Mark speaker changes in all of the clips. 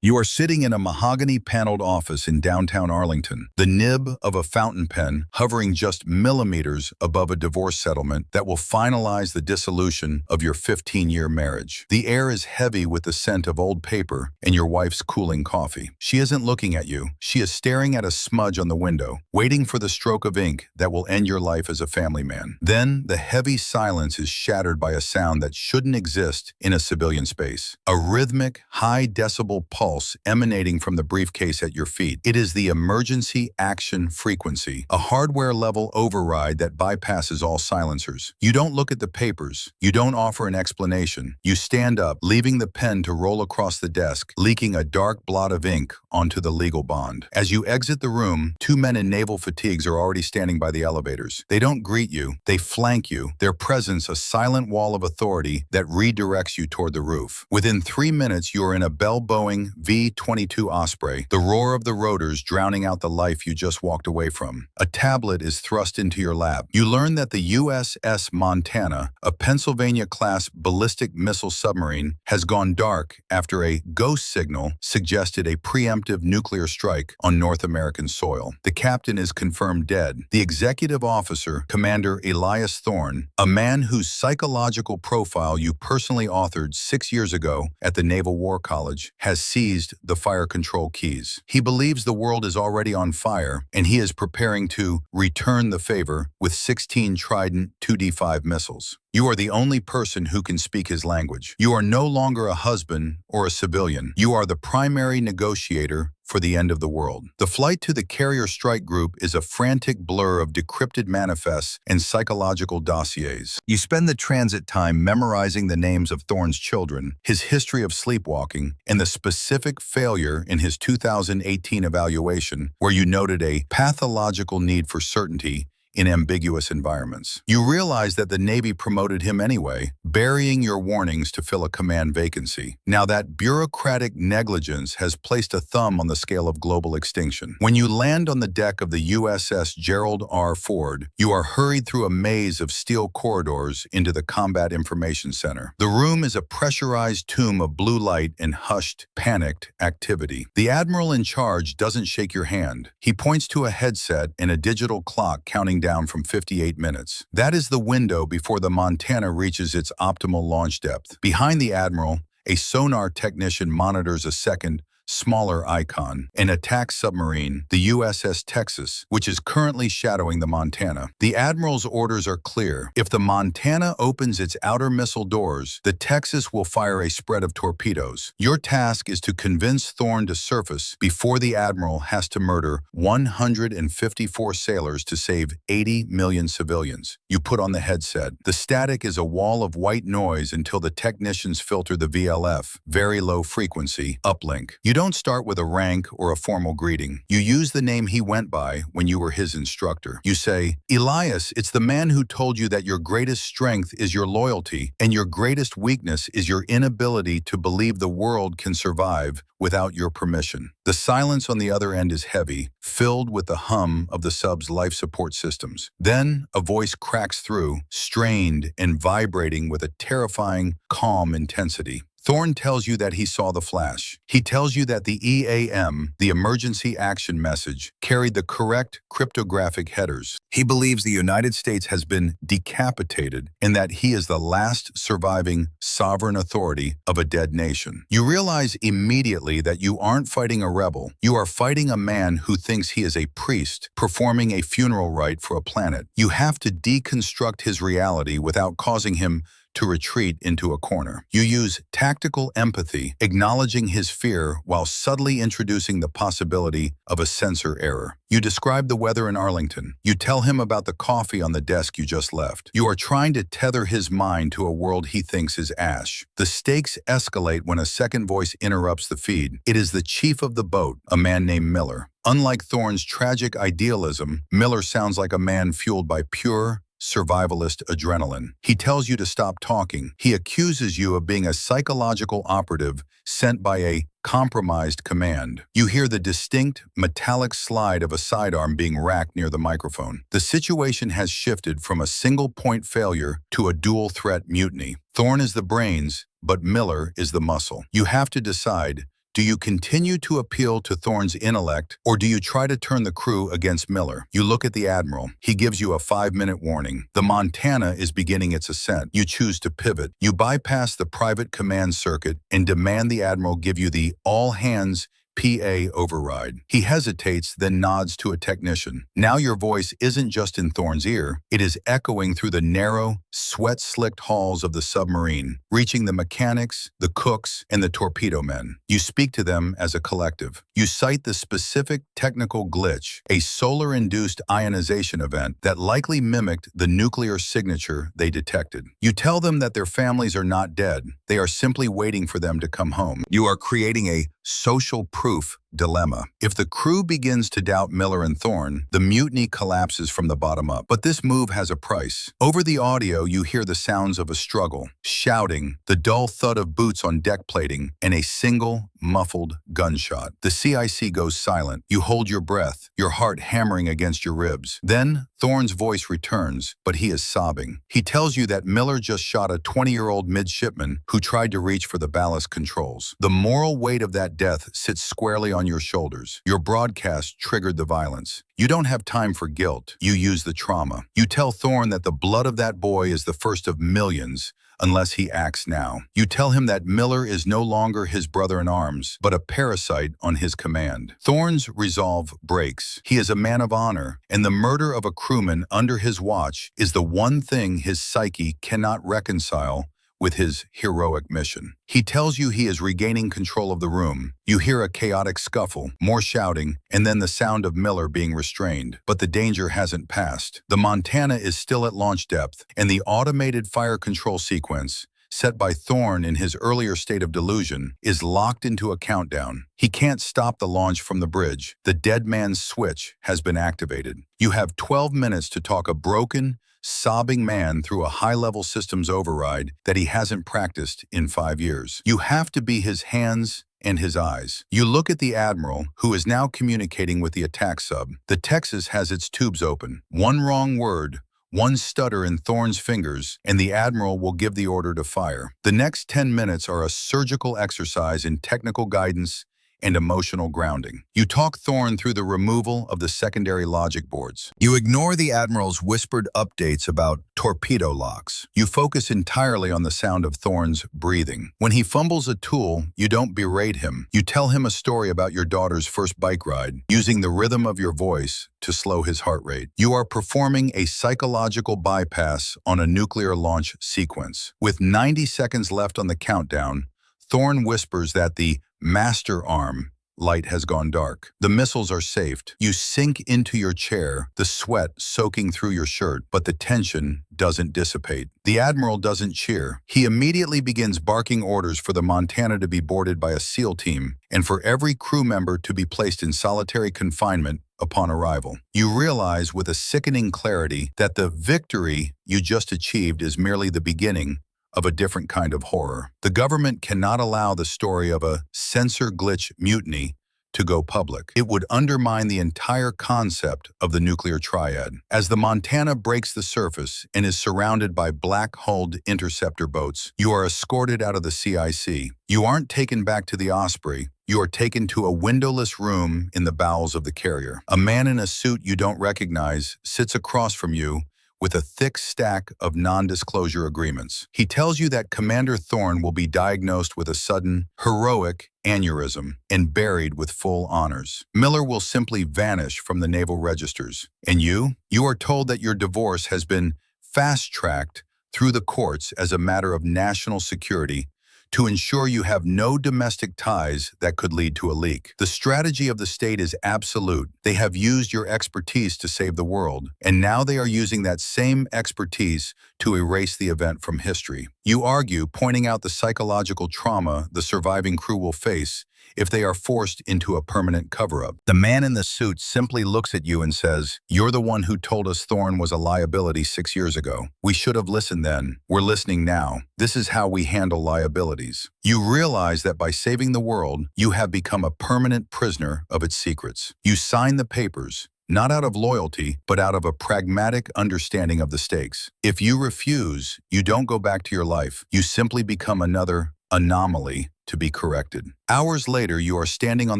Speaker 1: You are sitting in a mahogany-paneled office in downtown Arlington, the nib of a fountain pen hovering just millimeters above a divorce settlement that will finalize the dissolution of your 15-year marriage. The air is heavy with the scent of old paper and your wife's cooling coffee. She isn't looking at you. She is staring at a smudge on the window, waiting for the stroke of ink that will end your life as a family man. Then, the heavy silence is shattered by a sound that shouldn't exist in a civilian space. A rhythmic, high-decibel pulse emanating from the briefcase at your feet. It is the emergency action frequency, a hardware-level override that bypasses all silencers. You don't look at the papers. You don't offer an explanation. You stand up, leaving the pen to roll across the desk, leaking a dark blot of ink onto the legal bond. As you exit the room, two men in naval fatigues are already standing by the elevators. They don't greet you. They flank you, their presence a silent wall of authority that redirects you toward the roof. Within 3 minutes, you are in a bell-bowing V-22 Osprey, the roar of the rotors drowning out the life you just walked away from. A tablet is thrust into your lap. You learn that the USS Montana, a Pennsylvania-class ballistic missile submarine, has gone dark after a ghost signal suggested a preemptive nuclear strike on North American soil. The captain is confirmed dead. The executive officer, Commander Elias Thorne, a man whose psychological profile you personally authored 6 years ago at the Naval War College, has seized the fire control keys. He believes the world is already on fire, and he is preparing to return the favor with 16 Trident 2D5 missiles. You are the only person who can speak his language. You are no longer a husband or a civilian. You are the primary negotiator for the end of the world. The flight to the carrier strike group is a frantic blur of decrypted manifests and psychological dossiers. You spend the transit time memorizing the names of Thorne's children, his history of sleepwalking, and the specific failure in his 2018 evaluation where you noted a pathological need for certainty in ambiguous environments. You realize that the Navy promoted him anyway, burying your warnings to fill a command vacancy. Now that bureaucratic negligence has placed a thumb on the scale of global extinction. When you land on the deck of the USS Gerald R. Ford, you are hurried through a maze of steel corridors into the Combat Information Center. The room is a pressurized tomb of blue light and hushed, panicked activity. The admiral in charge doesn't shake your hand. He points to a headset and a digital clock counting down from 58 minutes. That is the window before the Montana reaches its optimal launch depth. Behind the admiral, a sonar technician monitors a second, smaller icon, an attack submarine, the USS Texas, which is currently shadowing the Montana. The admiral's orders are clear. If the Montana opens its outer missile doors, the Texas will fire a spread of torpedoes. Your task is to convince Thorne to surface before the admiral has to murder 154 sailors to save 80 million civilians. You put on the headset. The static is a wall of white noise until the technicians filter the VLF, very low frequency, uplink. You don't start with a rank or a formal greeting. You use the name he went by when you were his instructor. You say, "Elias, it's the man who told you that your greatest strength is your loyalty, and your greatest weakness is your inability to believe the world can survive without your permission." The silence on the other end is heavy, filled with the hum of the sub's life support systems. Then, a voice cracks through, strained and vibrating with a terrifying, calm intensity. Thorne tells you that he saw the flash. He tells you that the EAM, the emergency action message, carried the correct cryptographic headers. He believes the United States has been decapitated and that he is the last surviving sovereign authority of a dead nation. You realize immediately that you aren't fighting a rebel. You are fighting a man who thinks he is a priest performing a funeral rite for a planet. You have to deconstruct his reality without causing him to retreat into a corner. You use tactical empathy, acknowledging his fear while subtly introducing the possibility of a sensor error. You describe the weather in Arlington. You tell him about the coffee on the desk you just left. You are trying to tether his mind to a world he thinks is ash. The stakes escalate when a second voice interrupts the feed. It is the chief of the boat, a man named Miller. Unlike Thorne's tragic idealism, Miller sounds like a man fueled by pure, survivalist adrenaline. He tells you to stop talking. He accuses you of being a psychological operative sent by a compromised command. You hear the distinct, metallic slide of a sidearm being racked near the microphone. The situation has shifted from a single-point failure to a dual-threat mutiny. Thorne is the brains, but Miller is the muscle. You have to decide, Do you continue to appeal to Thorne's intellect, or do you try to turn the crew against Miller? You look at the Admiral. He gives you a 5-minute warning. The Montana is beginning its ascent. You choose to pivot. You bypass the private command circuit and demand the Admiral give you the all-hands PA override. He hesitates, then nods to a technician. Now your voice isn't just in Thorne's ear, it is echoing through the narrow, sweat-slicked halls of the submarine, reaching the mechanics, the cooks, and the torpedo men. You speak to them as a collective. You cite the specific technical glitch, a solar-induced ionization event that likely mimicked the nuclear signature they detected. You tell them that their families are not dead, they are simply waiting for them to come home. You are creating a social proof dilemma. If the crew begins to doubt Miller and Thorne, the mutiny collapses from the bottom up. But this move has a price. Over the audio, you hear the sounds of a struggle, shouting, the dull thud of boots on deck plating, and a single, muffled gunshot. The CIC goes silent. You hold your breath, your heart hammering against your ribs. Then, Thorne's voice returns, but he is sobbing. He tells you that Miller just shot a 20-year-old midshipman who tried to reach for the ballast controls. The moral weight of that death sits squarely on your shoulders. Your broadcast triggered the violence. You don't have time for guilt. You use the trauma. You tell Thorne that the blood of that boy is the first of millions, unless he acts now. You tell him that Miller is no longer his brother-in-arms, but a parasite on his command. Thorne's resolve breaks. He is a man of honor, and the murder of a crewman under his watch is the one thing his psyche cannot reconcile with his heroic mission. He tells you he is regaining control of the room. You hear a chaotic scuffle, more shouting, and then the sound of Miller being restrained. But the danger hasn't passed. The Montana is still at launch depth, and the automated fire control sequence, set by Thorne in his earlier state of delusion, is locked into a countdown. He can't stop the launch from the bridge. The dead man's switch has been activated. You have 12 minutes to talk a broken, sobbing man through a high-level systems override that he hasn't practiced in 5 years. You have to be his hands and his eyes. You look at the Admiral, who is now communicating with the attack sub. The Texas has its tubes open. One wrong word, one stutter in Thorne's fingers, and the Admiral will give the order to fire. The next 10 minutes are a surgical exercise in technical guidance and emotional grounding. You talk Thorne through the removal of the secondary logic boards. You ignore the Admiral's whispered updates about torpedo locks. You focus entirely on the sound of Thorne's breathing. When he fumbles a tool, you don't berate him. You tell him a story about your daughter's first bike ride, using the rhythm of your voice to slow his heart rate. You are performing a psychological bypass on a nuclear launch sequence. With 90 seconds left on the countdown, Thorne whispers that the master arm light has gone dark. The missiles are safed. You sink into your chair, the sweat soaking through your shirt, but the tension doesn't dissipate. The Admiral doesn't cheer. He immediately begins barking orders for the Montana to be boarded by a SEAL team and for every crew member to be placed in solitary confinement upon arrival. You realize with a sickening clarity that the victory you just achieved is merely the beginning of a different kind of horror. The government cannot allow the story of a sensor glitch mutiny to go public. It would undermine the entire concept of the nuclear triad. As the Montana breaks the surface and is surrounded by black-hulled interceptor boats, you are escorted out of the CIC. You aren't taken back to the Osprey. You are taken to a windowless room in the bowels of the carrier. A man in a suit you don't recognize sits across from you with a thick stack of non-disclosure agreements. He tells you that Commander Thorne will be diagnosed with a sudden, heroic aneurysm and buried with full honors. Miller will simply vanish from the naval registers. And you are told that your divorce has been fast-tracked through the courts as a matter of national security to ensure you have no domestic ties that could lead to a leak. The strategy of the state is absolute. They have used your expertise to save the world, and now they are using that same expertise to erase the event from history. You argue, pointing out the psychological trauma the surviving crew will face if they are forced into a permanent cover-up. The man in the suit simply looks at you and says, "You're the one who told us Thorne was a liability 6 years ago. We should have listened then. We're listening now. This is how we handle liabilities." You realize that by saving the world, you have become a permanent prisoner of its secrets. You sign the papers, not out of loyalty, but out of a pragmatic understanding of the stakes. If you refuse, you don't go back to your life. You simply become another anomaly to be corrected. Hours later, you are standing on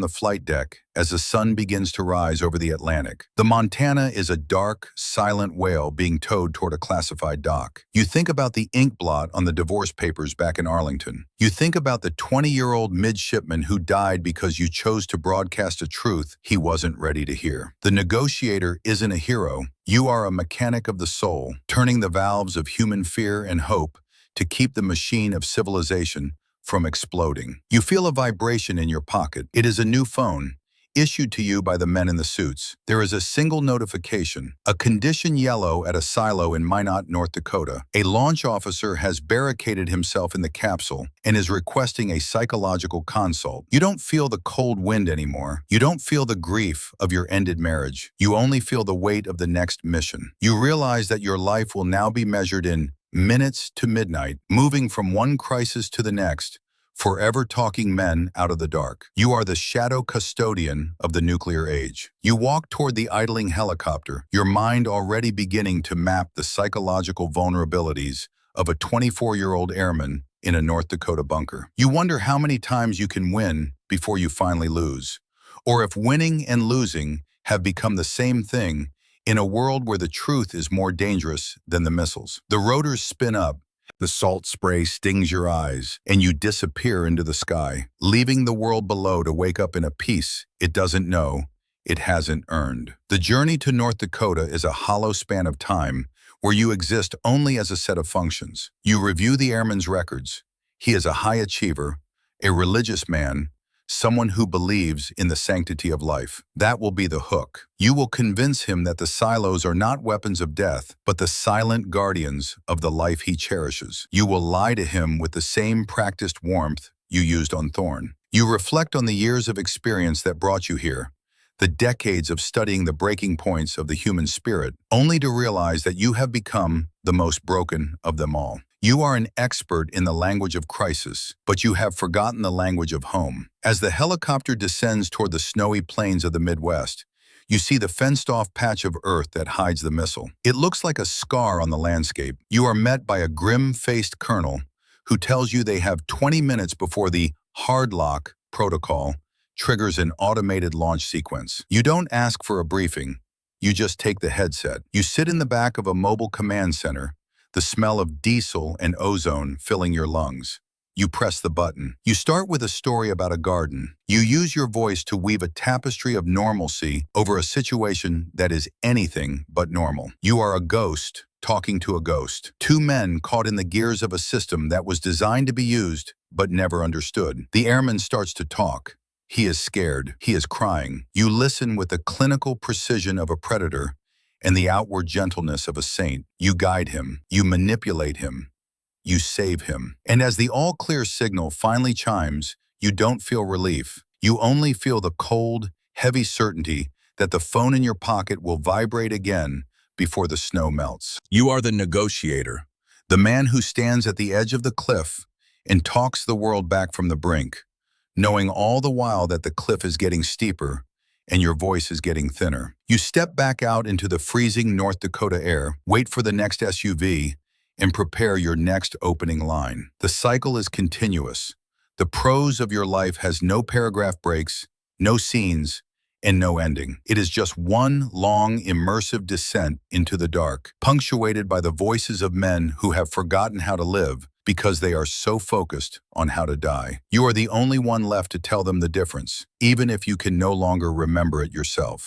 Speaker 1: the flight deck as the sun begins to rise over the Atlantic. The Montana is a dark, silent whale being towed toward a classified dock. You think about the ink blot on the divorce papers back in Arlington. You think about the 20-year-old midshipman who died because you chose to broadcast a truth he wasn't ready to hear. The Negotiator isn't a hero. You are a mechanic of the soul, turning the valves of human fear and hope to keep the machine of civilization from exploding. You feel a vibration in your pocket. It is a new phone, issued to you by the men in the suits. There is a single notification, a condition yellow at a silo in Minot, North Dakota. A launch officer has barricaded himself in the capsule and is requesting a psychological consult. You don't feel the cold wind anymore. You don't feel the grief of your ended marriage. You only feel the weight of the next mission. You realize that your life will now be measured in minutes to midnight, moving from one crisis to the next, forever talking men out of the dark. You are the shadow custodian of the nuclear age. You walk toward the idling helicopter, your mind already beginning to map the psychological vulnerabilities of a 24-year-old airman in a North Dakota bunker. You wonder how many times you can win before you finally lose, or if winning and losing have become the same thing in a world where the truth is more dangerous than the missiles. The rotors spin up, the salt spray stings your eyes, and you disappear into the sky, leaving the world below to wake up in a peace it doesn't know, it hasn't earned. The journey to North Dakota is a hollow span of time where you exist only as a set of functions. You review the airman's records. He is a high achiever, a religious man, someone who believes in the sanctity of life. That will be the hook. You will convince him that the silos are not weapons of death, but the silent guardians of the life he cherishes. You will lie to him with the same practiced warmth you used on Thorn. You reflect on the years of experience that brought you here, the decades of studying the breaking points of the human spirit, only to realize that you have become the most broken of them all. You are an expert in the language of crisis, but you have forgotten the language of home. As the helicopter descends toward the snowy plains of the Midwest, you see the fenced-off patch of earth that hides the missile. It looks like a scar on the landscape. You are met by a grim-faced colonel who tells you they have 20 minutes before the hard lock protocol triggers an automated launch sequence. You don't ask for a briefing. You just take the headset. You sit in the back of a mobile command center, the smell of diesel and ozone filling your lungs. You press the button. You start with a story about a garden. You use your voice to weave a tapestry of normalcy over a situation that is anything but normal. You are a ghost talking to a ghost. Two men caught in the gears of a system that was designed to be used but never understood. The airman starts to talk. He is scared. He is crying. You listen with the clinical precision of a predator and the outward gentleness of a saint. You guide him. You manipulate him. You save him. And as the all-clear signal finally chimes, you don't feel relief. You only feel the cold, heavy certainty that the phone in your pocket will vibrate again before the snow melts. You are the negotiator, the man who stands at the edge of the cliff and talks the world back from the brink, knowing all the while that the cliff is getting steeper and your voice is getting thinner. You step back out into the freezing North Dakota air, wait for the next SUV, and prepare your next opening line. The cycle is continuous. The prose of your life has no paragraph breaks, no scenes, and no ending. It is just one long, immersive descent into the dark, punctuated by the voices of men who have forgotten how to live because they are so focused on how to die. You are the only one left to tell them the difference, even if you can no longer remember it yourself.